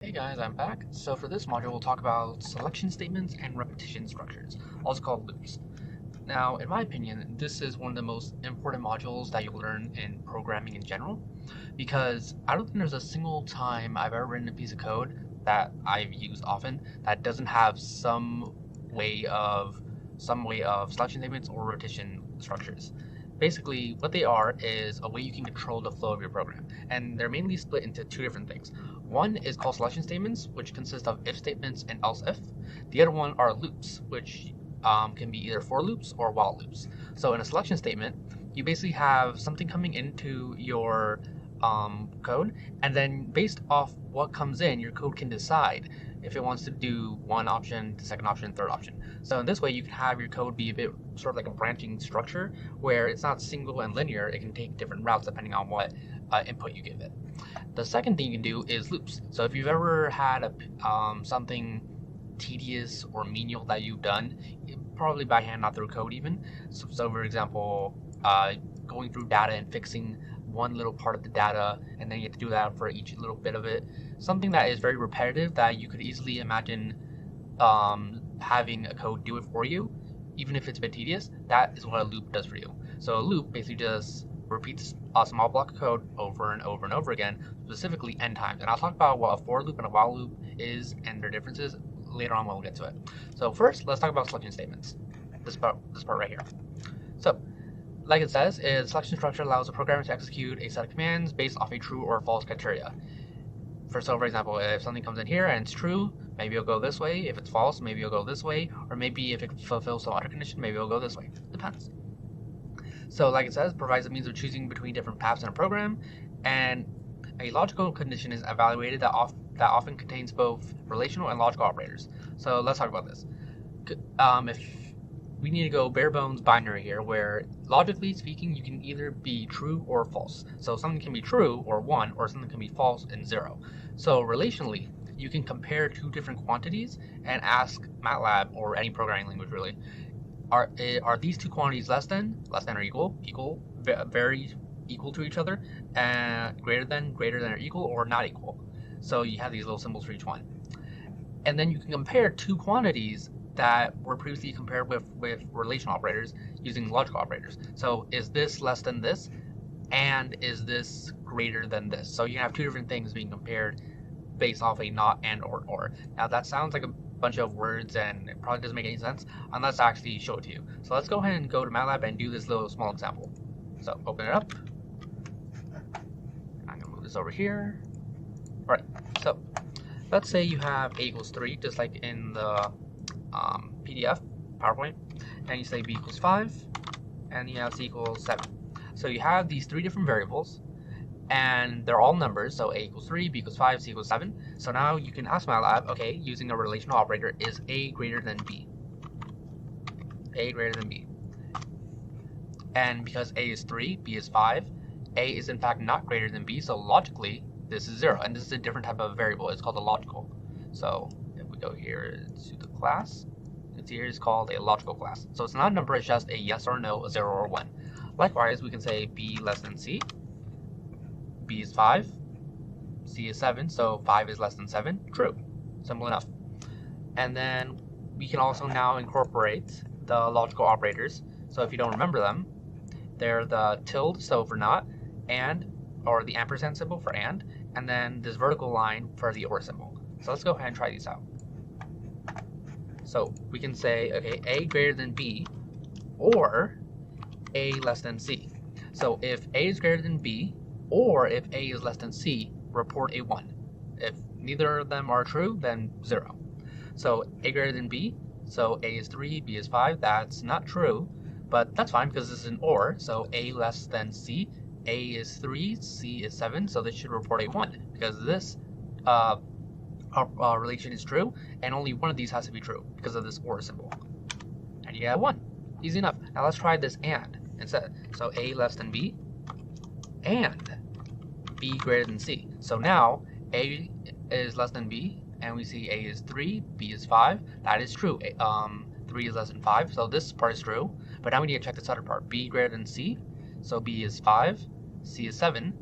Hey guys, I'm back. So for this module, we'll talk about selection statements and repetition structures, also called loops. Now, in my opinion, this is one of the most important modules that you'll learn in programming in general, because I don't think there's a single time I've ever written a piece of code that I've used often that doesn't have some way of selection statements or repetition structures. Basically, what they are is a way you can control the flow of your program, and they're mainly split into two different things. One is called selection statements, which consist of if statements and else if. The other one are loops, which can be either for loops or while loops. So in a selection statement, you basically have something coming into your code, and then based off what comes in, your code can decide if it wants to do one option, the second option, third option. So in this way, you can have your code be a bit sort of like a branching structure where it's not single and linear. It can take different routes depending on what input you give it. The second thing you can do is loops. So if you've ever had something tedious or menial that you've done, probably by hand, not through code even. So for example, going through data and fixing one little part of the data, and then you have to do that for each little bit of it. Something that is very repetitive that you could easily imagine having a code do it for you, even if it's a bit tedious. That is what a loop does for you. So a loop basically just repeats a small block of code over and over and over again, specifically n times. And I'll talk about what a for loop and a while loop is and their differences later on when we'll get to it. So first, let's talk about selection statements. This part right here. So, like it says, a selection structure allows a programmer to execute a set of commands based off a true or false criteria. For example, if something comes in here and it's true, maybe it'll go this way. If it's false, maybe it'll go this way. Or maybe if it fulfills some other condition, maybe it'll go this way. Depends. So like it says, provides a means of choosing between different paths in a program, and a logical condition is evaluated that often contains both relational and logical operators. So let's talk about this. If we need to go bare bones binary here, where logically speaking, you can either be true or false. So something can be true or 1, or something can be false and 0. So relationally, you can compare two different quantities and ask Matlab, or any programming language really, are these two quantities less than or equal, very equal to each other, and greater than or equal, or not equal. So you have these little symbols for each one. And then you can compare two quantities that were previously compared with relational operators using logical operators. So is this less than this, and is this greater than this? So you have two different things being compared based off a not, and, or. Now that sounds like a bunch of words and it probably doesn't make any sense unless I actually show it to you. So let's go ahead and go to Matlab and do this little small example. So open it up. I'm gonna move this over here. All right, so let's say you have a equals 3, just like in the PDF, PowerPoint, and you say b equals 5, and you have c equals 7. So you have these three different variables, and they're all numbers, so a equals 3, b equals 5, c equals 7. So now you can ask Matlab, okay, using a relational operator, is a greater than b? A greater than b. And because a is 3, b is 5, a is in fact not greater than b, so logically, this is 0, and this is a different type of variable. It's called a logical. So if we go here to the class, it's here is called a logical class. So it's not a number, it's just a yes or no, a 0 or 1. Likewise, we can say b less than c. B is 5, C is 7, so 5 is less than 7, true. Simple enough. And then we can also now incorporate the logical operators. So if you don't remember them, they're the tilde, so for not, and, or the ampersand symbol for and then this vertical line for the or symbol. So let's go ahead and try these out. So we can say, okay, a greater than b, or a less than c. So if a is greater than b, or if a is less than c, report a 1. If neither of them are true, then 0. So a greater than b, so a is 3, b is 5, that's not true, but that's fine because this is an or, so a less than c, a is 3, c is 7, so this should report a 1, because this relation is true, and only one of these has to be true because of this or symbol. And you get 1. Easy enough. Now let's try this and instead. So a less than b, and b greater than c. So now a is less than b, and we see a is 3, b is 5. That is true. 3 is less than 5, so this part is true. But now we need to check this other part. B greater than c, so b is 5, c is 7.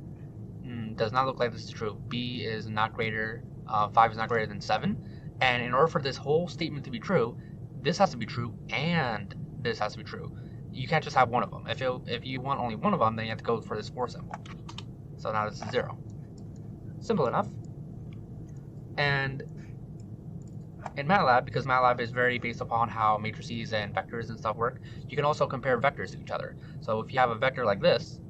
Does not look like this is true. B is not greater 5 is not greater than 7. And in order for this whole statement to be true, this has to be true and this has to be true. You can't just have one of them. If you want only one of them, then you have to go for this for symbol. So now this is 0. Simple enough. And in Matlab, because Matlab is very based upon how matrices and vectors and stuff work, you can also compare vectors to each other. So if you have a vector like this,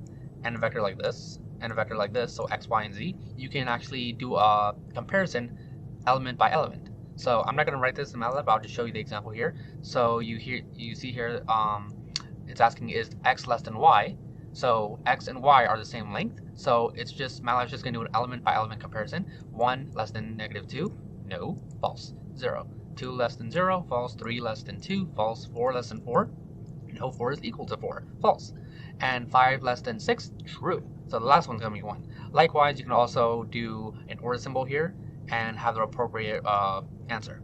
and a vector like this, and a vector like this, so x, y, and z, you can actually do a comparison element by element. So I'm not going to write this in Matlab, I'll just show you the example here. So you see here, it's asking is x less than y. So x and y are the same length. So it's just, Matlab's just going to do an element by element comparison. 1 less than -2, no, false. 0. 2 less than 0, false. 3 less than 2, false. 4 less than 4, no, 4 is equal to 4, false. And 5 less than 6, true. So the last one's going to be 1. Likewise, you can also do an order symbol here and have the appropriate answer.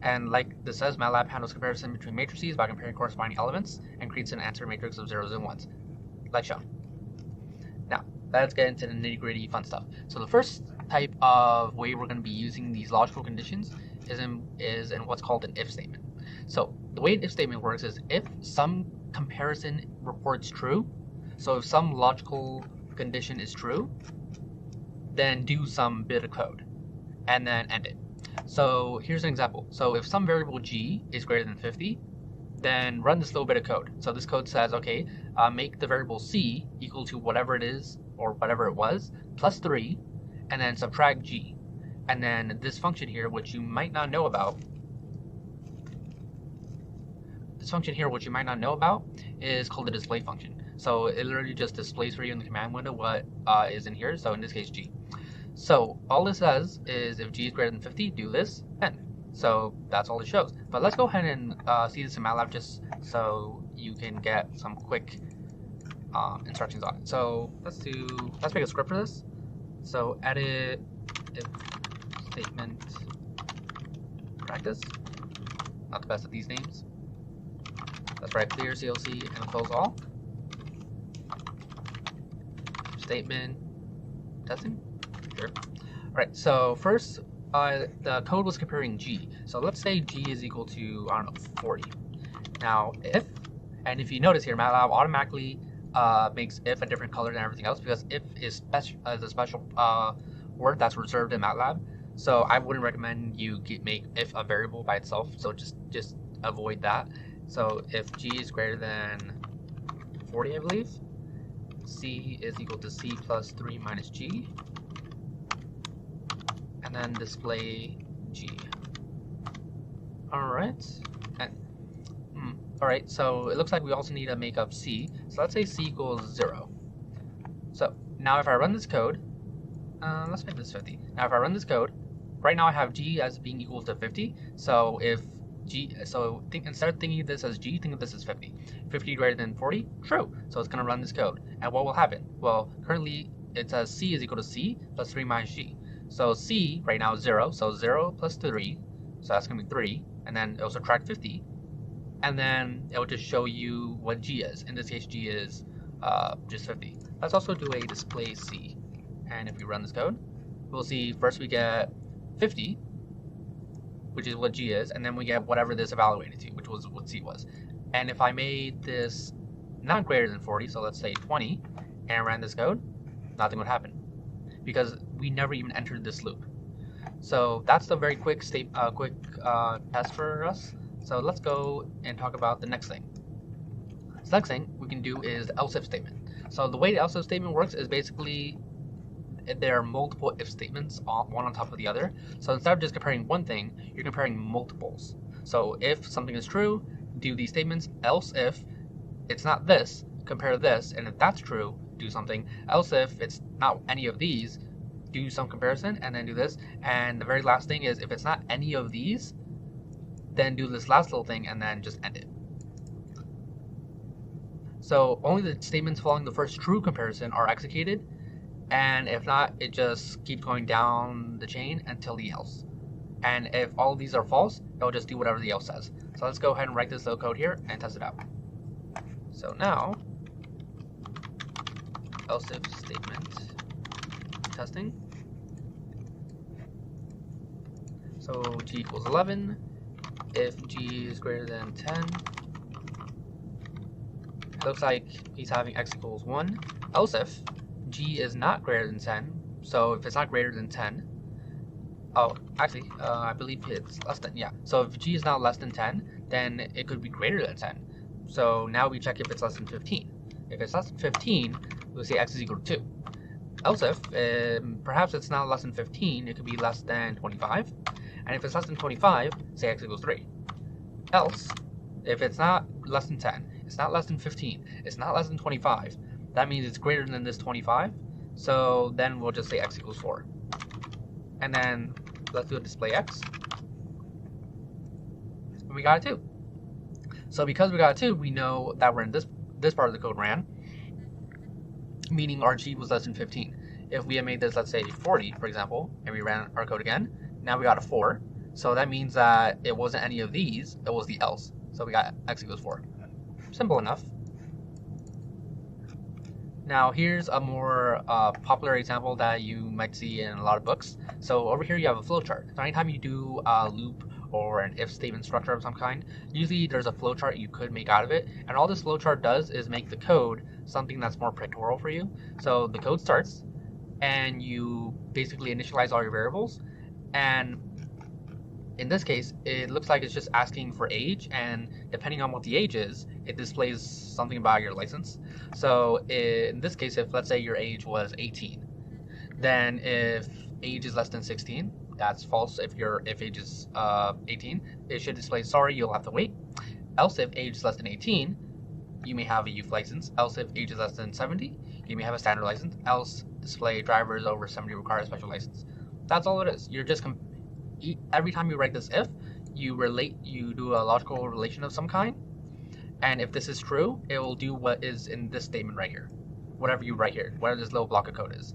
And like this says, Matlab handles comparison between matrices by comparing corresponding elements and creates an answer matrix of zeros and ones, like shown. Now, let's get into the nitty-gritty fun stuff. So the first type of way we're going to be using these logical conditions is in what's called an if statement. So the way an if statement works is if some comparison reports true, so if some logical condition is true, then do some bit of code and then end it. So here's an example. So if some variable g is greater than 50, then run this little bit of code. So this code says, okay, make the variable c equal to whatever it is or whatever it was plus 3, and then subtract g. And then this function here, which you might not know about, is called the display function. So it literally just displays for you in the command window what is in here. So in this case, g. So all this says is if g is greater than 50, do this, end. So that's all it shows. But let's go ahead and see this in Matlab just so you can get some quick instructions on it. So let's make a script for this. So edit if statement practice. Not the best at these names. Let's write clear CLC and close all. Statement testing. Sure. Alright, so first the code was comparing g. So let's say g is equal to, I don't know, 40. Now if you notice here, Matlab automatically makes if a different color than everything else because if is a special word that's reserved in Matlab. So I wouldn't recommend you make if a variable by itself. So just avoid that. So if g is greater than 40, I believe, c is equal to c plus 3 minus g, and then display g. Alright, and alright, so it looks like we also need to make up c. So let's say c equals 0. So now if I run this code, let's make this 50. Now if I run this code, right now I have g as being equal to 50. So if instead of thinking of this as g, think of this as 50. 50 greater than 40, true. So it's going to run this code. And what will happen? Well, currently it says c is equal to c plus 3 minus g. So c right now is 0, so 0 plus 3, so that's going to be 3, and then it'll subtract 50, and then it will just show you what g is. In this case, g is just 50. Let's also do a display c, and if we run this code, we'll see first we get 50, which is what g is, and then we get whatever this evaluated to, which was what c was. And if I made this not greater than 40, so let's say 20, and ran this code, nothing would happen, because we never even entered this loop. So that's the very quick test for us. So let's go and talk about the next thing. The next thing we can do is the else if statement. So the way the else if statement works is basically there are multiple if statements one on top of the other. So instead of just comparing one thing, you're comparing multiples. So if something is true, do these statements. Else if it's not this, compare this, and if that's true, do something. Else if it's not any of these, do some comparison and then do this. And the very last thing is if it's not any of these, then do this last little thing and then just end it. So only the statements following the first true comparison are executed, and if not, it just keeps going down the chain until the else. And if all of these are false, it'll just do whatever the else says. So let's go ahead and write this little code here and test it out. So now, else if statement testing. So g equals 11. If g is greater than 10, it looks like he's having x equals 1. Else if g is not greater than 10, so if it's not greater than 10, oh, actually, I believe it's less than, yeah. So if g is not less than 10, then it could be greater than 10. So now we check if it's less than 15. If it's less than 15, we'll say x is equal to 2. Else if perhaps it's not less than 15, it could be less than 25. And if it's less than 25, say x equals 3. Else, if it's not less than 10, it's not less than 15, it's not less than 25, that means it's greater than this 25, so then we'll just say x equals 4. And then let's do a display x. And we got a 2. So because we got a 2, we know that we're in this part of the code ran, meaning our g was less than 15. If we had made this, let's say 40, for example, and we ran our code again, now we got a 4. So that means that it wasn't any of these, it was the else. So we got x equals 4. Simple enough. Now here's a more popular example that you might see in a lot of books. So over here you have a flowchart. So anytime you do a loop or an if statement structure of some kind, usually there's a flowchart you could make out of it. And all this flowchart does is make the code something that's more pictorial for you. So the code starts and you basically initialize all your variables, and in this case, it looks like it's just asking for age, and depending on what the age is, it displays something about your license. So in this case, if let's say your age was 18, then if age is less than 16, that's false. If age is 18, it should display sorry, you'll have to wait. Else if age is less than 18, you may have a youth license. Else if age is less than 70, you may have a standard license. Else display drivers over 70 require a special license. That's all it is. You're just every time you write this if, you do a logical relation of some kind, and if this is true, it will do what is in this statement right here, whatever you write here, whatever this little block of code is.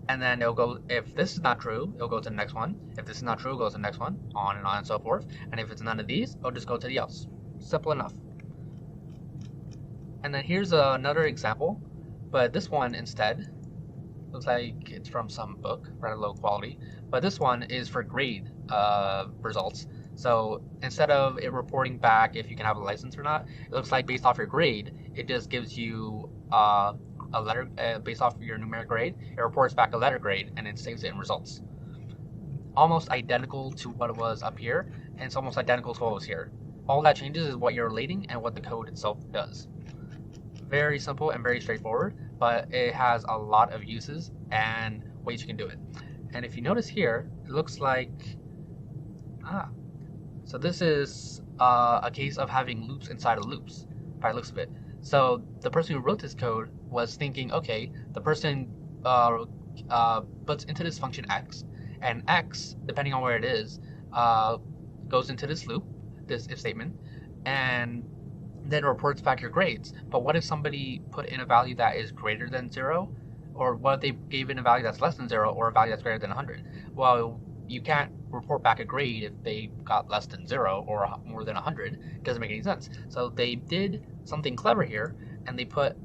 And then it'll go, if this is not true, it'll go to the next one. If this is not true, it goes to the next one, on and so forth. And if it's none of these, it'll just go to the else. Simple enough. And then here's another example, but this one instead looks like it's from some book, rather low quality, but this one is for grade results. So instead of it reporting back if you can have a license or not, it looks like based off your grade, it just gives you a letter based off your numeric grade. It reports back a letter grade and it saves it in results. Almost identical to what it was up here, and it's almost identical to what was here. All that changes is what you're relating and what the code itself does. Very simple and very straightforward, but it has a lot of uses and ways you can do it. And if you notice here, it looks like, so this is a case of having loops inside of loops, by the looks of it. So the person who wrote this code was thinking, okay, the person puts into this function x, and x, depending on where it is, goes into this loop, this if statement, and then reports back your grades. But what if somebody put in a value that is greater than 0? Or what if they gave in a value that's less than 0 or a value that's greater than 100? Well, you can't report back a grade if they got less than 0 or more than 100. It doesn't make any sense. So they did something clever here, and they put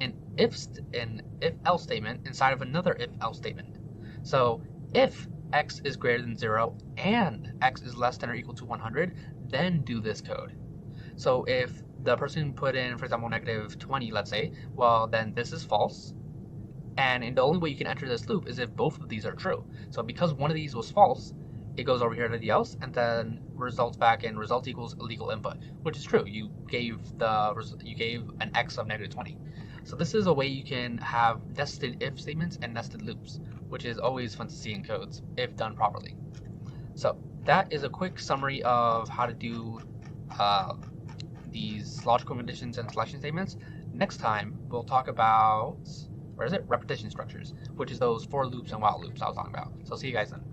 an if-else statement inside of another if-else statement. So if x is greater than 0 and x is less than or equal to 100, then do this code. So if the person put in, for example, -20, let's say, well, then this is false. And the only way you can enter this loop is if both of these are true. So because one of these was false, it goes over here to the else, and then results back in result equals illegal input, which is true. You gave an x of -20. So this is a way you can have nested if statements and nested loops, which is always fun to see in codes if done properly. So that is a quick summary of how to do these logical conditions and selection statements. Next time, we'll talk about, repetition structures, which is those for loops and while loops I was talking about. So see you guys then.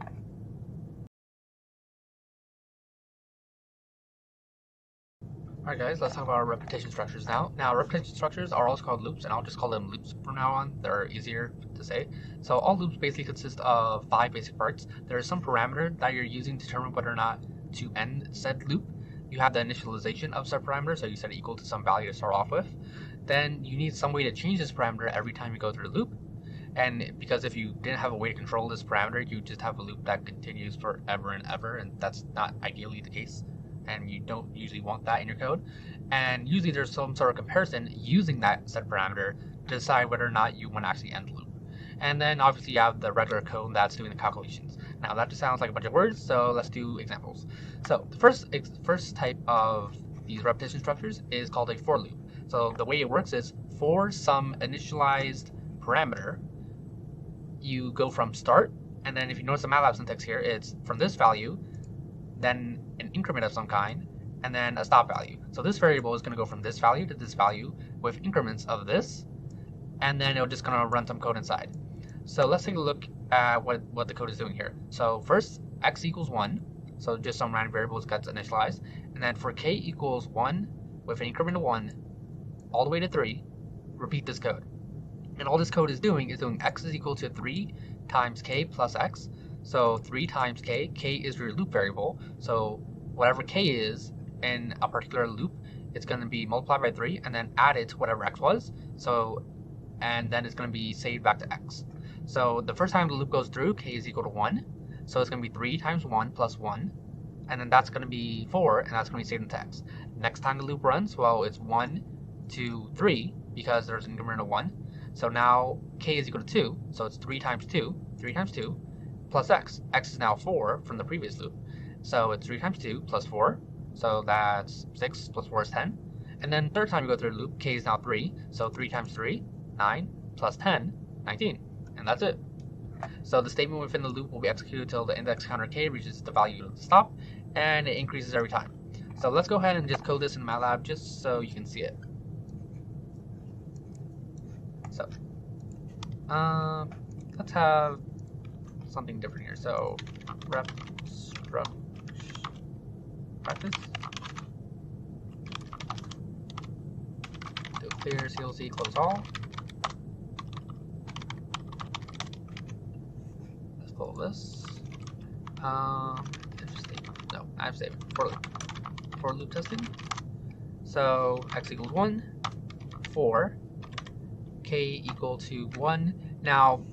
Alright guys, let's talk about repetition structures now. Now repetition structures are also called loops, and I'll just call them loops from now on. They're easier to say. So all loops basically consist of 5 basic parts. There is some parameter that you're using to determine whether or not to end said loop. You have the initialization of said parameter, so you set it equal to some value to start off with. Then you need some way to change this parameter every time you go through the loop. And because if you didn't have a way to control this parameter, you just have a loop that continues forever and ever, and that's not ideally the case. And you don't usually want that in your code. And usually there's some sort of comparison using that set parameter to decide whether or not you want to actually end the loop. And then obviously you have the regular code that's doing the calculations. Now that just sounds like a bunch of words, so let's do examples. So the first type of these repetition structures is called a for loop. So the way it works is for some initialized parameter, you go from start, and then if you notice the Matlab syntax here, it's from this value, then an increment of some kind, and then a stop value. So this variable is going to go from this value to this value with increments of this, and then it'll just kind of run some code inside. So let's take a look at what the code is doing here. So first, x equals 1, so just some random variables gets initialized, and then for k equals 1 with an increment of 1 all the way to 3, repeat this code. And all this code is doing x is equal to 3 times k plus x. So 3 times k is your loop variable. So whatever k is in a particular loop, it's going to be multiplied by 3 and then added to whatever x was. So, and then it's going to be saved back to x. So the first time the loop goes through, k is equal to 1. So it's going to be 3 times 1 plus 1. And then that's going to be 4, and that's going to be saved into x. Next time the loop runs, well, it's 1, 2, 3, because there's an increment of 1. So now k is equal to 2, so it's 3 times 2, plus x. X is now 4 from the previous loop. So it's 3 times 2 plus 4, so that's 6 plus 4 is 10. And then third time you go through the loop, k is now 3, so 3 times 3, 9, plus 10, 19. And that's it. So the statement within the loop will be executed until the index counter k reaches the value of the stop, and it increases every time. So let's go ahead and just code this in Matlab just so you can see it. So let's have something different here. So rep struct practice. Do clear CLC close all. Let's pull this. Interesting. No, I'm saving for loop testing. So x equals 1, 4. K equal to 1. Now,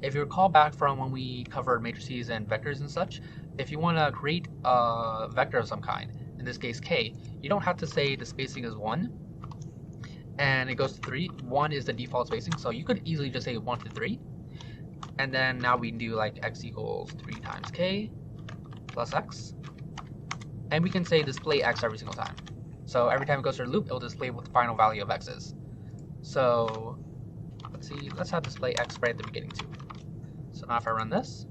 if you recall back from when we covered matrices and vectors and such, if you want to create a vector of some kind, in this case k, you don't have to say the spacing is 1 and it goes to 3. 1 is the default spacing, so you could easily just say 1 to 3. And then now we can do like x equals 3 times k plus x. And we can say display x every single time. So every time it goes through the loop, it'll display what the final value of x is. So let's see, let's have display x right at the beginning too. So now if I run this,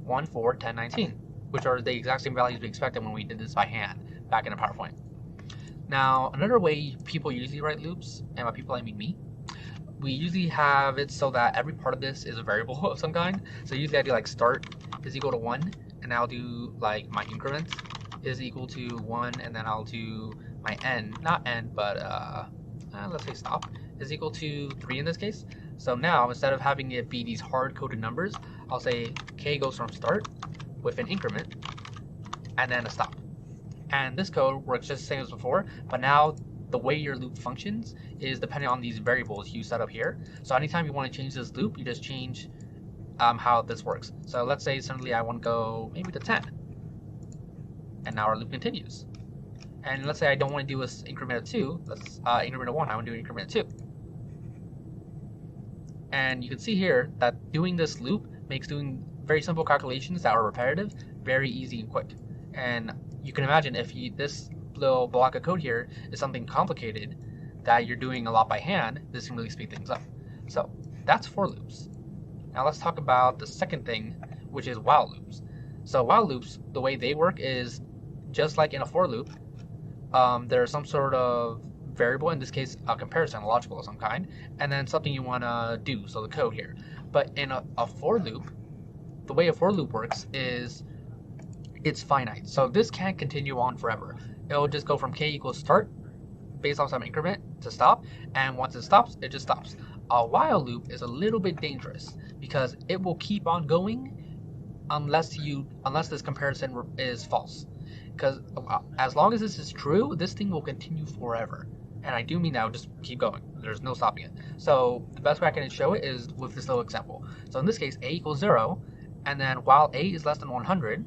1, 4, 10, 19, which are the exact same values we expected when we did this by hand back in a PowerPoint. Now, another way people usually write loops, and by people I mean me, we usually have it so that every part of this is a variable of some kind. So usually I do like start is equal to 1, and I'll do like my increment is equal to 1, and then I'll do my end, not end, but let's say stop is equal to 3 in this case. So now instead of having it be these hard-coded numbers, I'll say k goes from start with an increment and then a stop. And this code works just the same as before, but now the way your loop functions is depending on these variables you set up here. So anytime you want to change this loop, you just change how this works. So let's say suddenly I want to go maybe to 10, and now our loop continues. And let's say I don't want to do this increment of 2, let's increment of 1, I want to do an increment of 2. And you can see here that doing this loop makes doing very simple calculations that are repetitive very easy and quick. And you can imagine if this little block of code here is something complicated that you're doing a lot by hand, this can really speed things up. So that's for loops. Now let's talk about the second thing, which is while loops. So while loops, the way they work is just like in a for loop, there's some sort of variable, in this case a comparison, a logical of some kind, and then something you want to do, so the code here. But in a for loop, the way a for loop works is it's finite. So this can't continue on forever. It'll just go from k equals start based on some increment to stop, and once it stops, it just stops. A while loop is a little bit dangerous because it will keep on going unless this comparison is false. Because as long as this is true, this thing will continue forever. And I do mean now, just keep going. There's no stopping it. So the best way I can show it is with this little example. So in this case, a equals 0, and then while a is less than 100,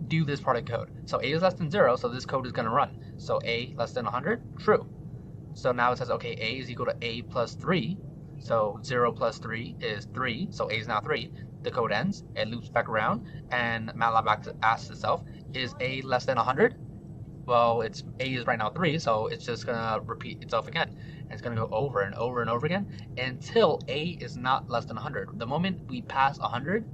do this part of the code. So a is less than 0, so this code is going to run. So a less than 100, true. So now it says, okay, a is equal to a plus 3. So 0 plus 3 is 3, so a is now 3. The code ends, it loops back around, and Matlab asks itself, is a less than 100? Well, a is right now 3, so it's just going to repeat itself again. And it's going to go over and over and over again until a is not less than 100. The moment we pass 100,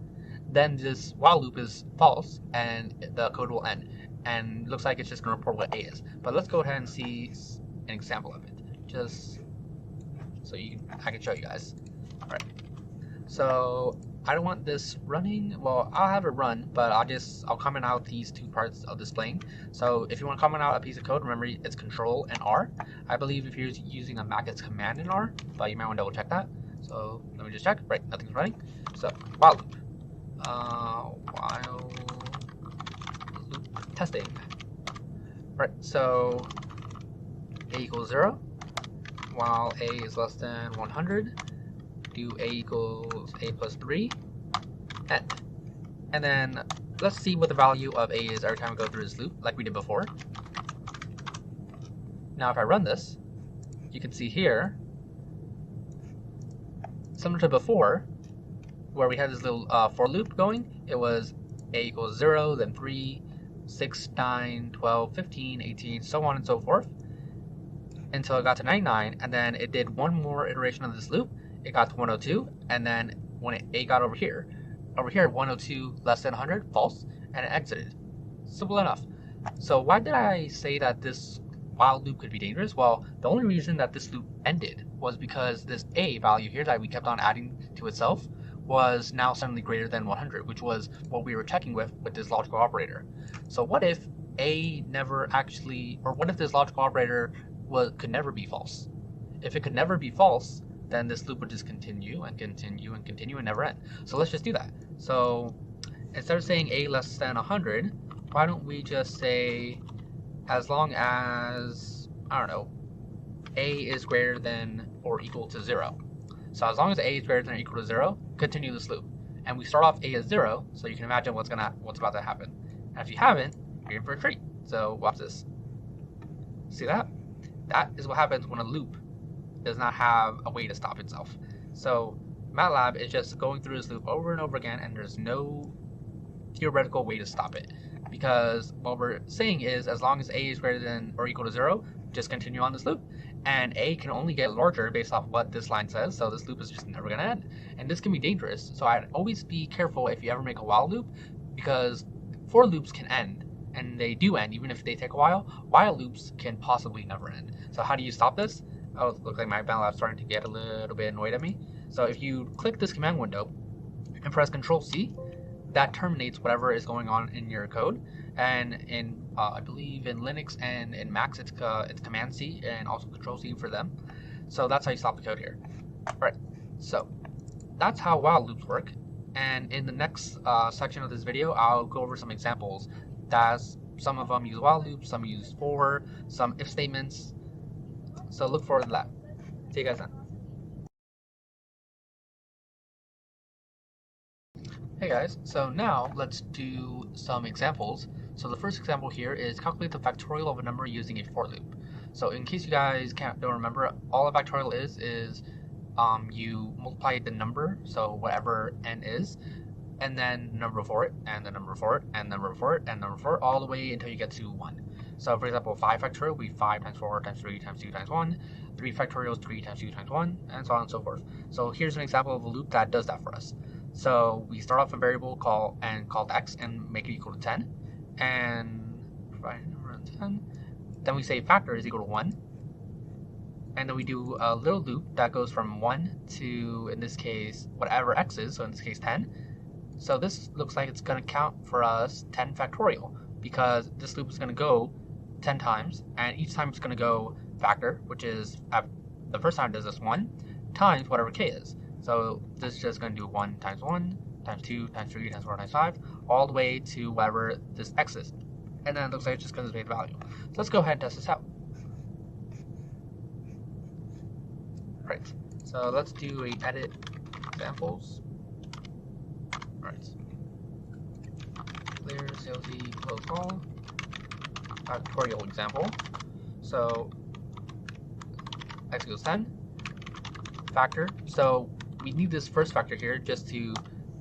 then this while loop is false, and the code will end. And it looks like it's just going to report what a is. But let's go ahead and see an example of it, just so I can show you guys. All right. So I don't want this running. Well, I'll have it run, but I'll comment out these two parts of displaying. So if you want to comment out a piece of code, remember it's Control and R. I believe if you're using a Mac, it's Command and R, but you might want to double check that. So let me just check. Right, nothing's running. So while loop. While loop testing. Right. So a equals 0. While a is less than 100. Do a equals a plus 3, end. And then let's see what the value of a is every time we go through this loop, like we did before. Now if I run this, you can see here, similar to before, where we had this little for loop going, it was a equals 0, then 3, 6, 9, 12, 15, 18, so on and so forth, until it got to 99, and then it did one more iteration of this loop. It got to 102, and then when a got over here 102 less than 100, false, and it exited. Simple enough. So why did I say that this while loop could be dangerous? Well, the only reason that this loop ended was because this a value here that we kept on adding to itself was now suddenly greater than 100, which was what we were checking with this logical operator. So what if a never actually, or what if this logical operator could never be false? If it could never be false, then this loop would just continue and continue and continue and never end. So let's just do that. So instead of saying a less than 100, why don't we just say as long as, I don't know, a is greater than or equal to 0. So as long as a is greater than or equal to 0, continue this loop. And we start off a as 0, so you can imagine what's about to happen. And if you haven't, you're in for a treat. So watch this. See that? That is what happens when a loop does not have a way to stop itself. So Matlab is just going through this loop over and over again, and there's no theoretical way to stop it, because what we're saying is as long as a is greater than or equal to 0, just continue on this loop, and a can only get larger based off what this line says, so this loop is just never going to end. And this can be dangerous, so I'd always be careful if you ever make a while loop, because for loops can end, and they do end even if they take a while. While loops can possibly never end. So how do you stop this? Oh, it looks like my Matlab's starting to get a little bit annoyed at me. So if you click this command window and press Control C, that terminates whatever is going on in your code. And in I believe in Linux and in Macs, it's Command C and also Control C for them. So that's how you stop the code here. All right. So that's how while loops work. And in the next section of this video, I'll go over some examples. Some of them use while loops, some use for, some if statements. So look forward to that. See you guys then. Hey guys, so now let's do some examples. So the first example here is calculate the factorial of a number using a for loop. So in case you guys don't remember, all a factorial is you multiply the number, so whatever n is, and then the number before it, and the number before it, and the number before it, and the number before it, all the way until you get to 1. So for example, 5 factorial will be 5 times 4 times 3 times 2 times 1. 3 factorial is 3 times 2 times 1, and so on and so forth. So here's an example of a loop that does that for us. So we start off a variable called x and make it equal to 10, and provide a number of 10. Then we say factor is equal to 1, and then we do a little loop that goes from 1 to, in this case, whatever x is, so in this case 10. So this looks like it's going to count for us 10 factorial, because this loop is going to go 10 times, and each time it's going to go factor, which is, the first time it does this 1, times whatever k is. So this is just going to do 1 times 2 times 3 times 4 times 5, all the way to whatever this x is. And then it looks like it's just going to display the value. So let's go ahead and test this out. Right. So let's do a edit examples. Alright. Clear CLC close all. Factorial example. So x equals 10. Factor. So we need this first factor here just to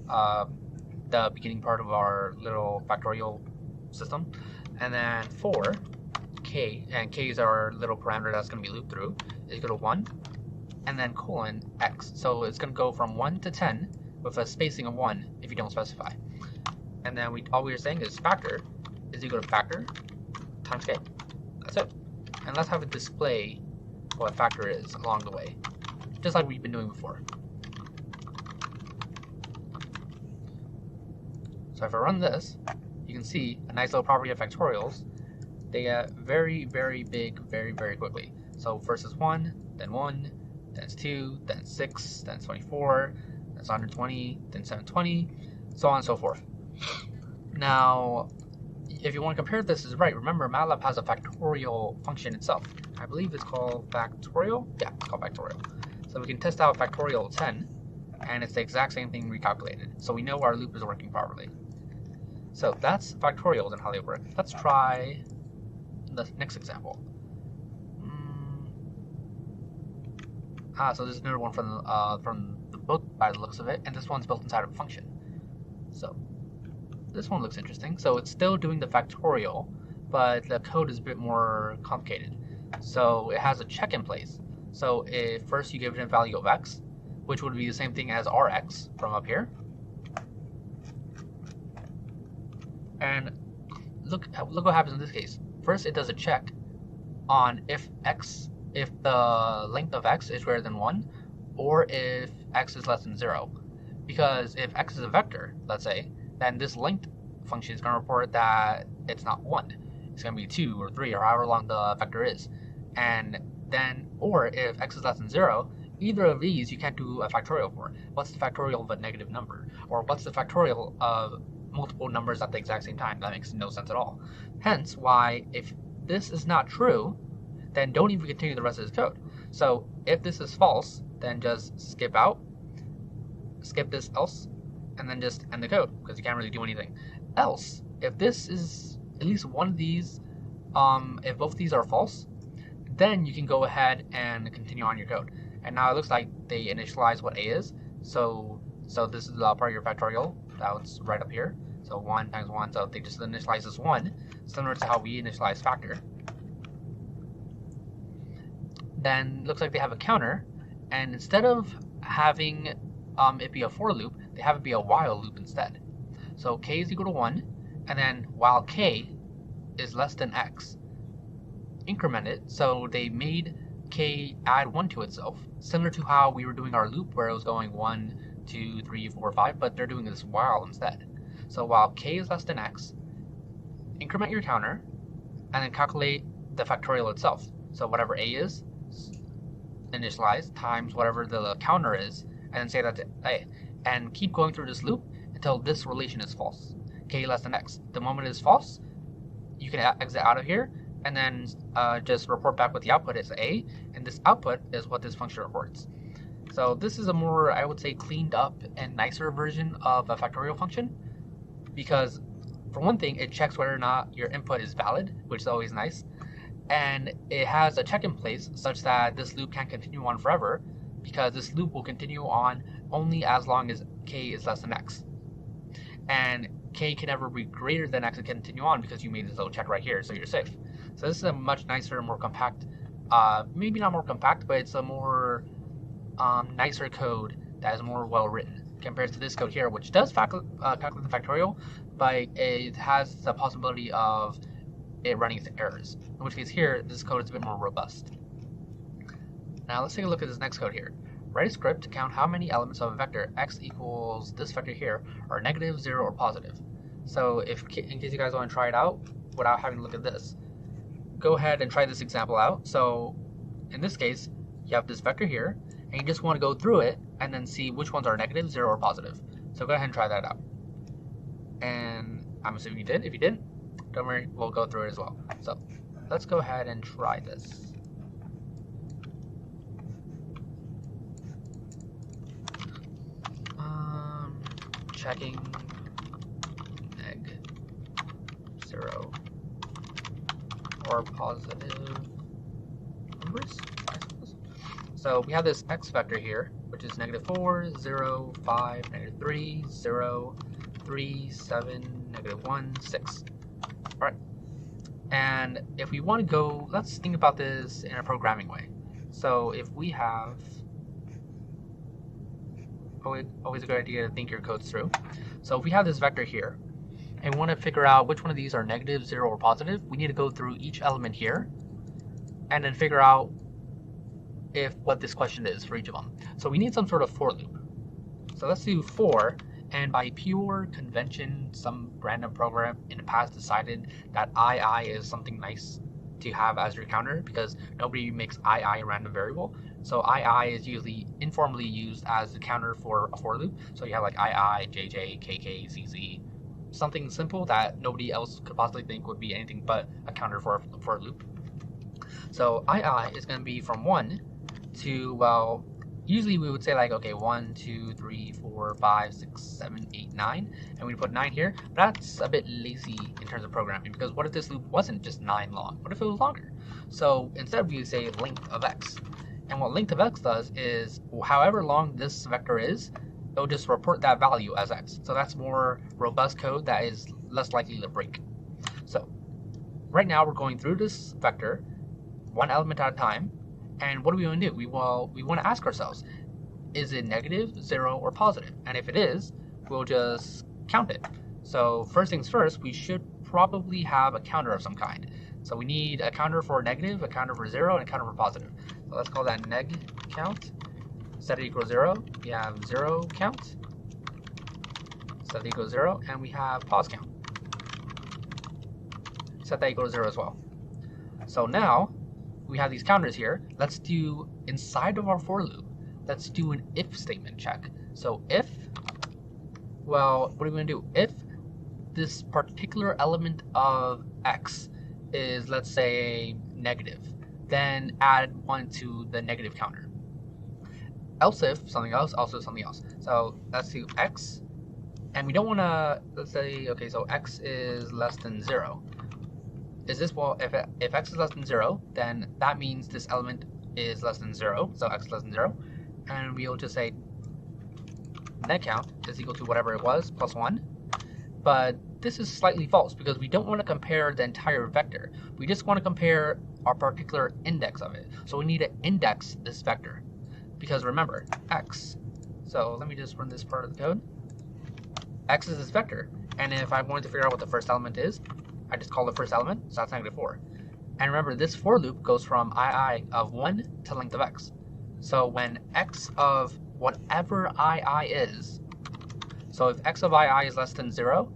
the beginning part of our little factorial system. And then 4 k, and k is our little parameter that's going to be looped through, is equal to 1, and then colon x. So it's going to go from 1 to 10 with a spacing of 1 if you don't specify. And then all we're saying is factor is equal to factor times k. That's it. And let's have it display what factor is along the way, just like we've been doing before. So if I run this, you can see a nice little property of factorials. They get very, very big very, very quickly. So first is 1, then it's 2, then it's 6, then it's 24, then it's 120, then 720, so on and so forth. Now, if you want to compare this is right, remember Matlab has a factorial function itself. I believe it's called factorial? Yeah, it's called factorial. So we can test out factorial 10, and it's the exact same thing recalculated. So we know our loop is working properly. So that's factorials and how they work. Let's try the next example. So this is another one from the book by the looks of it, and this one's built inside of a function. So this one looks interesting. So it's still doing the factorial, but the code is a bit more complicated. So it has a check in place. So if first you give it a value of x, which would be the same thing as rx from up here. And look what happens in this case. First, it does a check on if the length of x is greater than 1, or if x is less than 0. Because if x is a vector, let's say, then this length function is going to report that it's not 1. It's going to be 2 or 3 or however long the vector is. And then, or if x is less than 0, either of these you can't do a factorial for. What's the factorial of a negative number? Or what's the factorial of multiple numbers at the exact same time? That makes no sense at all. Hence why if this is not true, then don't even continue the rest of this code. So if this is false, then just skip this else, and then just end the code, because you can't really do anything. Else, if this is at least one of these, if both of these are false, then you can go ahead and continue on your code. And now it looks like they initialize what a is. So this is part of your factorial. That's right up here. So 1 times 1, so they just initialize this 1, similar to how we initialize factor. Then looks like they have a counter, and instead of having it be a for loop, they have it be a while loop instead. So k is equal to 1, and then while k is less than x, increment it, so they made k add 1 to itself, similar to how we were doing our loop where it was going 1, 2, 3, 4, 5, but they're doing this while instead. So while k is less than x, increment your counter, and then calculate the factorial itself. So whatever a is, initialize, times whatever the counter is, and then say that to a. And keep going through this loop until this relation is false. K less than x. The moment it is false, you can exit out of here, and then just report back what the output is a, and this output is what this function reports. So this is a more, I would say, cleaned up and nicer version of a factorial function, because for one thing, it checks whether or not your input is valid, which is always nice, and it has a check in place such that this loop can't continue on forever, because this loop will continue on only as long as k is less than x. And k can never be greater than x and continue on because you made this little check right here, so you're safe. So this is a much nicer, more compact, maybe not more compact, but it's a more nicer code that is more well written compared to this code here, which does calculate the factorial, but it has the possibility of it running into errors. In which case here, this code is a bit more robust. Now let's take a look at this next code here. Write a script to count how many elements of a vector x equals this vector here are negative, 0, or positive. So in case you guys want to try it out without having to look at this, go ahead and try this example out. So in this case, you have this vector here, and you just want to go through it and then see which ones are negative, 0, or positive. So go ahead and try that out. And I'm assuming you did. If you didn't, don't worry, we'll go through it as well. So let's go ahead and try this. checking neg 0 or positive numbers, I suppose. So we have this x vector here, which is -4, 0, 5, -3, 0, 3, 7, -1, 6. All right. And if we want to go, let's think about this in a programming way. So if we have, always a good idea to think your codes through. So if we have this vector here, and we want to figure out which one of these are negative, 0, or positive, we need to go through each element here, and then figure out what this question is for each of them. So we need some sort of for loop. So let's do for, and by pure convention, some random program in the past decided that II is something nice to have as your counter because nobody makes II a random variable. So II is usually informally used as the counter for a for loop. So you have like II, JJ, KK, ZZ, something simple that nobody else could possibly think would be anything but a counter for a loop. So II is going to be from 1 to, well, usually we would say like, okay, 1, 2, 3, 4, 5, 6, 7, 8, 9, and we put 9 here. But that's a bit lazy in terms of programming because what if this loop wasn't just 9 long? What if it was longer? So instead we would say length of x. And what length of x does is however long this vector is, it'll just report that value as x. So that's more robust code that is less likely to break. So right now we're going through this vector one element at a time. And what do we want to do? We want to ask ourselves, is it negative, 0, or positive? And if it is, we'll just count it. So first things first, we should probably have a counter of some kind. So we need a counter for negative, a counter for 0, and a counter for positive. So let's call that neg count. Set it equals 0. We have 0 count. Set it equals 0, and we have pos count. Set that equal to 0 as well. So now we have these counters here. Let's do, inside of our for loop, let's do an if statement check. So if, well, what are we going to do? If this particular element of x is, let's say, negative, then add 1 to the negative counter. Else if something else, also something else. So let's do x, and we don't want to, let's say, okay, so x is less than 0. Is this, well, if x is less than 0, then that means this element is less than 0, so x is less than 0, and we'll just say neg count is equal to whatever it was, plus 1. But this is slightly false because we don't want to compare the entire vector. We just want to compare our particular index of it. So we need to index this vector. Because remember, x, so let me just run this part of the code. X is this vector, and if I wanted to figure out what the first element is, I just call the first element, so that's -4. And remember, this for loop goes from II of 1 to length of x. So when x of whatever II is, so if x of II is less than 0,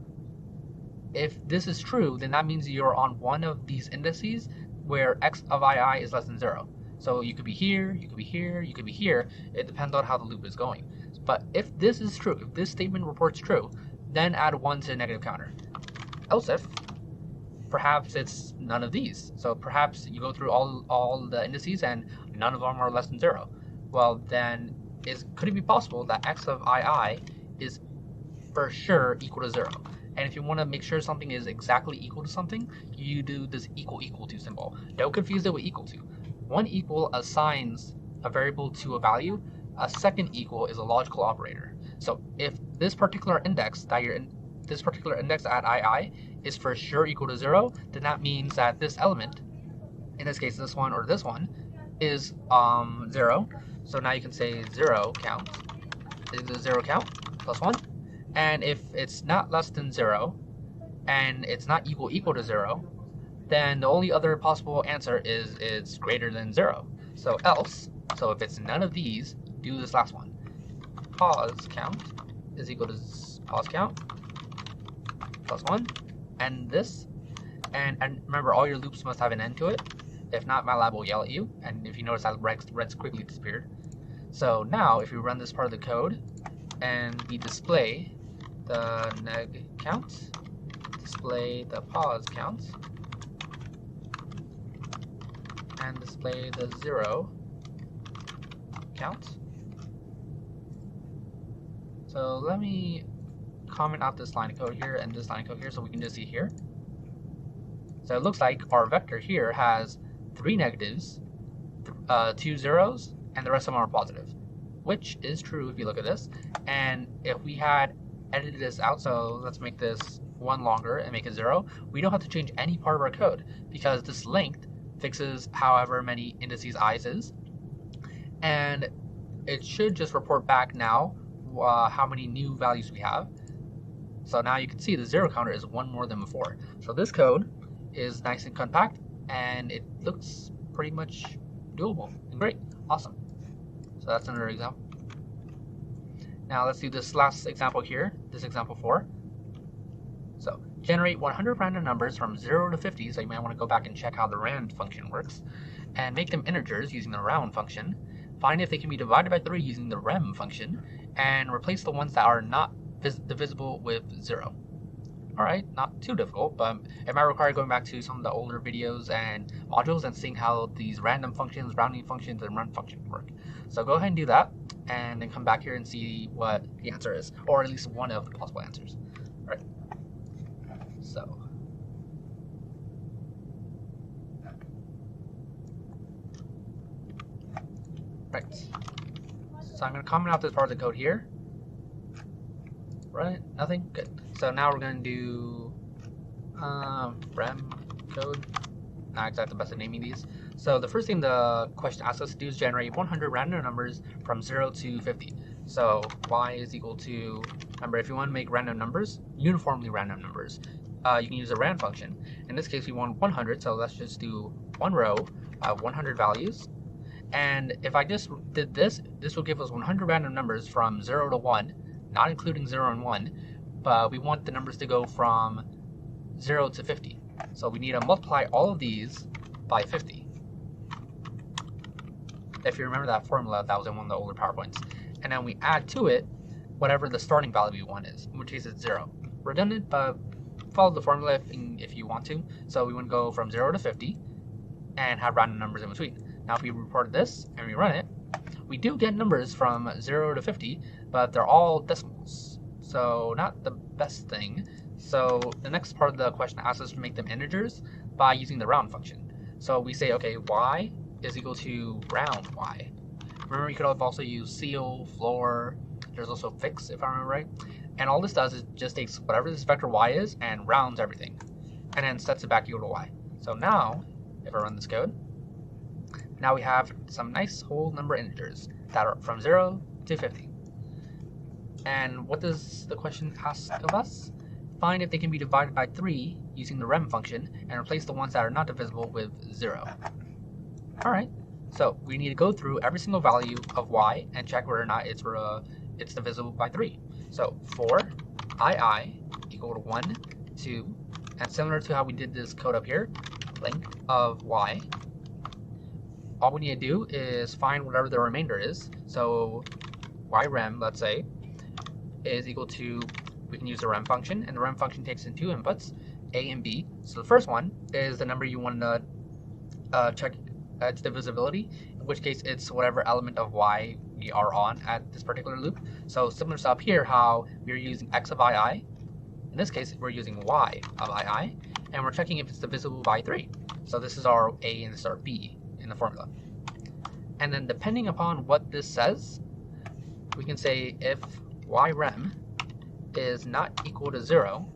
if this is true, then that means you're on one of these indices where x of II is less than 0. So you could be here, you could be here, you could be here. It depends on how the loop is going. But if this is true, if this statement reports true, then add 1 to the negative counter. Else if, perhaps it's none of these. So perhaps you go through all the indices and none of them are less than 0. Well, then could it be possible that x of II is for sure equal to 0? And if you want to make sure something is exactly equal to something, you do this equal to symbol. Don't confuse it with equal to. One equal assigns a variable to a value. A second equal is a logical operator. So if this particular index that you're in, this particular index at II is for sure equal to 0, then that means that this element, in this case this one or this one, is 0. So now you can say 0 count is the 0 count plus 1. And if it's not less than 0 and it's not equal to 0, then the only other possible answer is it's greater than 0. So else, so if it's none of these, do this last one. Pos count is equal to pos count plus 1, and this, and remember, all your loops must have an end to it. If not, Matlab will yell at you, and if you notice that red's quickly disappeared. So now, if we run this part of the code, and we display the neg count, display the pos count, and display the 0 count. So let me comment out this line of code here and this line of code here so we can just see here. So it looks like our vector here has 3 negatives, 2 zeros, and the rest of them are positive, which is true if you look at this. And if we had edited this out, so let's make this 1 longer and make it 0, we don't have to change any part of our code because this length fixes however many indices i's is, and it should just report back now how many new values we have. So now you can see the 0 counter is 1 more than before. So this code is nice and compact, and it looks pretty much doable and great. Awesome. So that's another example. Now let's do this last example here, this example 4. So generate 100 random numbers from 0 to 50, so you might want to go back and check how the rand function works, and make them integers using the round function. Find if they can be divided by 3 using the rem function, and replace the ones that are not divisible with 0. Alright, not too difficult, but it might require going back to some of the older videos and modules and seeing how these random functions, rounding functions, and run functions work. So go ahead and do that, and then come back here and see what the answer is, or at least one of the possible answers. Alright, so right. So I'm going to comment out this part of the code here. Right? Nothing? Good. So now we're going to do rem code. Not exactly the best at naming these. So the first thing the question asks us to do is generate 100 random numbers from 0 to 50. So y is equal to, remember, if you want to make random numbers, uniformly random numbers, you can use a rand function. In this case, we want 100, so let's just do one row of 100 values. And if I just did this, this will give us 100 random numbers from 0 to 1, not including 0 and 1, but we want the numbers to go from 0 to 50. So we need to multiply all of these by 50. If you remember that formula, that was in one of the older PowerPoints. And then we add to it whatever the starting value we want is, in which case it's 0. Redundant, but follow the formula if you want to. So we want to go from 0 to 50 and have random numbers in between. Now if we report this and we run it, we do get numbers from 0 to 50, but they're all decimals. So not the best thing. So the next part of the question asks us to make them integers by using the round function. So we say, okay, y is equal to round y. Remember, you could also use ceil, floor, there's also fix, if I remember right. And all this does is just takes whatever this vector y is and rounds everything, and then sets it back equal to y. So now, if I run this code, now we have some nice whole number integers that are from 0 to 50. And what does the question ask of us? Find if they can be divided by 3 using the rem function and replace the ones that are not divisible with 0. Alright, so we need to go through every single value of y and check whether or not it's divisible by 3. So for I equal to 1, 2, and similar to how we did this code up here, length of y, all we need to do is find whatever the remainder is. So yrem, let's say, is equal to, we can use the rem function, and the rem function takes in 2 inputs, a and b. So the first one is the number you want to check its divisibility, in which case it's whatever element of y we are on at this particular loop. So similar to up here, how we're using x of ii. In this case, we're using y of ii, and we're checking if it's divisible by 3. So this is our a and this is our b in the formula. And then depending upon what this says, we can say if yrem is not equal to 0,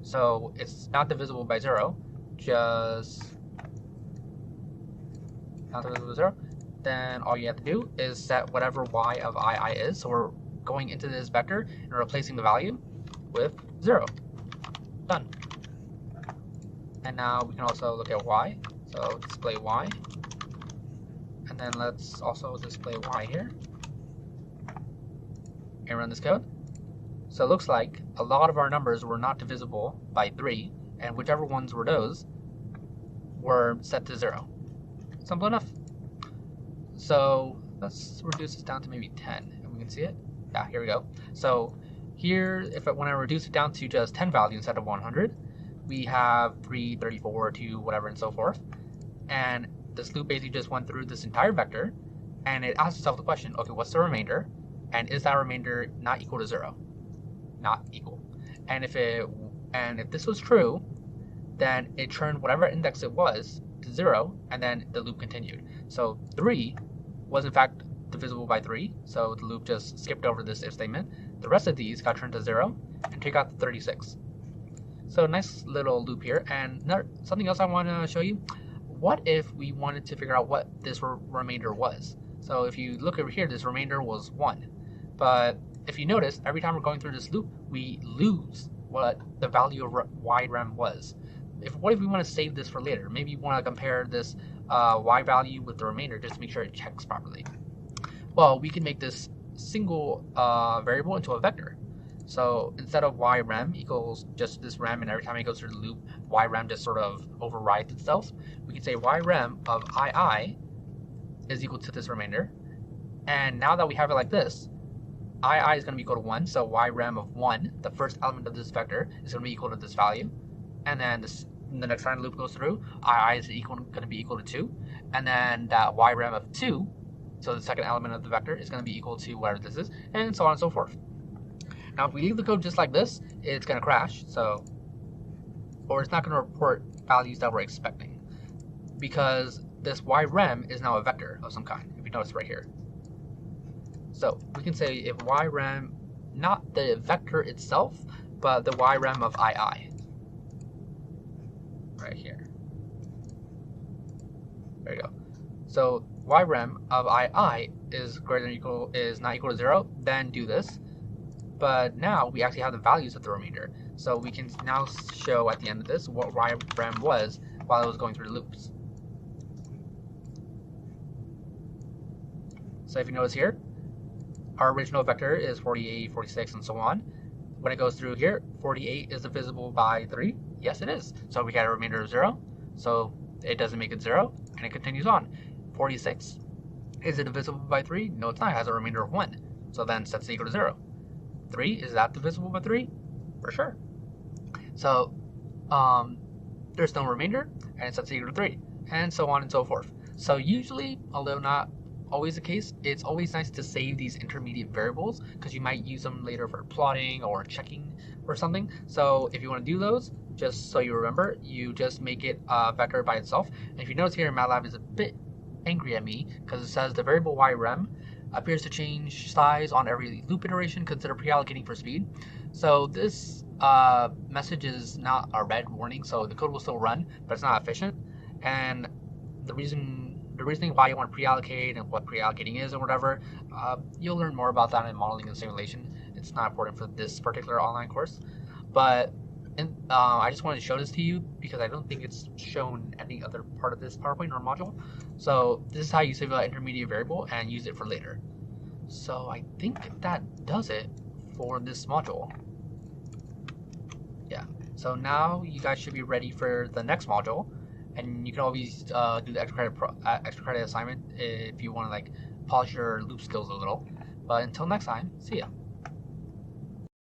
so it's not divisible by 0, just not divisible by 0, then all you have to do is set whatever y of ii is. So we're going into this vector and replacing the value with 0. Done. And now we can also look at y. So display y. And then let's also display y here. And run this code. So it looks like a lot of our numbers were not divisible by 3, and whichever ones were those were set to 0. Simple enough. So let's reduce this down to maybe 10, and we can see it. Yeah, here we go. So here, when I reduce it down to just 10 values instead of 100, we have 3, 34, 2, whatever, and so forth. And this loop basically just went through this entire vector, and it asks itself the question, okay, what's the remainder? And is that remainder not equal to 0? Not equal. and if this was true, then it turned whatever index it was to 0, and then the loop continued. So 3 was in fact divisible by 3, so the loop just skipped over this if statement. The rest of these got turned to 0 and take out the 36. So nice little loop here. And something else I want to show you. What if we wanted to figure out what this remainder was? So if you look over here, this remainder was 1. But if you notice, every time we're going through this loop, we lose what the value of yrem was. What if we want to save this for later? Maybe you want to compare this y value with the remainder just to make sure it checks properly. Well, we can make this single variable into a vector. So instead of yrem equals just this rem, and every time it goes through the loop, yrem just sort of overrides itself, we can say yrem of ii is equal to this remainder. And now that we have it like this, ii is going to be equal to 1, so yrem of 1, the first element of this vector, is going to be equal to this value. And then the next time the loop goes through, ii is going to be equal to 2. And then that yrem of 2, so the second element of the vector, is going to be equal to whatever this is, and so on and so forth. Now, if we leave the code just like this, it's going to crash, or it's not going to report values that we're expecting, because this yrem is now a vector of some kind, if you notice right here. So we can say if yrem, not the vector itself, but the yrem of ii, right here. There you go. So yrem of ii is not equal to 0, then do this. But now we actually have the values of the remainder. So we can now show at the end of this what yrem was while it was going through the loops. So if you notice here, our original vector is 48, 46, and so on. When it goes through here, 48 is divisible by 3. Yes, it is. So we get a remainder of 0. So it doesn't make it 0, and it continues on. 46, is it divisible by 3? No, it's not. It has a remainder of 1. So then sets it equal to 0. 3, is that divisible by 3? For sure. So there's no remainder, and it sets it equal to 3, and so on and so forth. So usually, although not always the case, it's always nice to save these intermediate variables because you might use them later for plotting or checking or something. So if you want to do those, just so you remember, you just make it a vector by itself. And if you notice here, Matlab is a bit angry at me because it says the variable yrem appears to change size on every loop iteration. Consider pre-allocating for speed. So this message is not a red warning, so the code will still run, but it's not efficient. And the reasoning why you want to pre-allocate and what pre-allocating is or whatever, you'll learn more about that in modeling and simulation. It's not important for this particular online course, but I just wanted to show this to you because I don't think it's shown any other part of this PowerPoint or module. So this is how you save an intermediate variable and use it for later. So I think that does it for this module. Yeah, so now you guys should be ready for the next module, and you can always do the extra credit assignment if you want to like polish your loop skills a little. But until next time, see ya.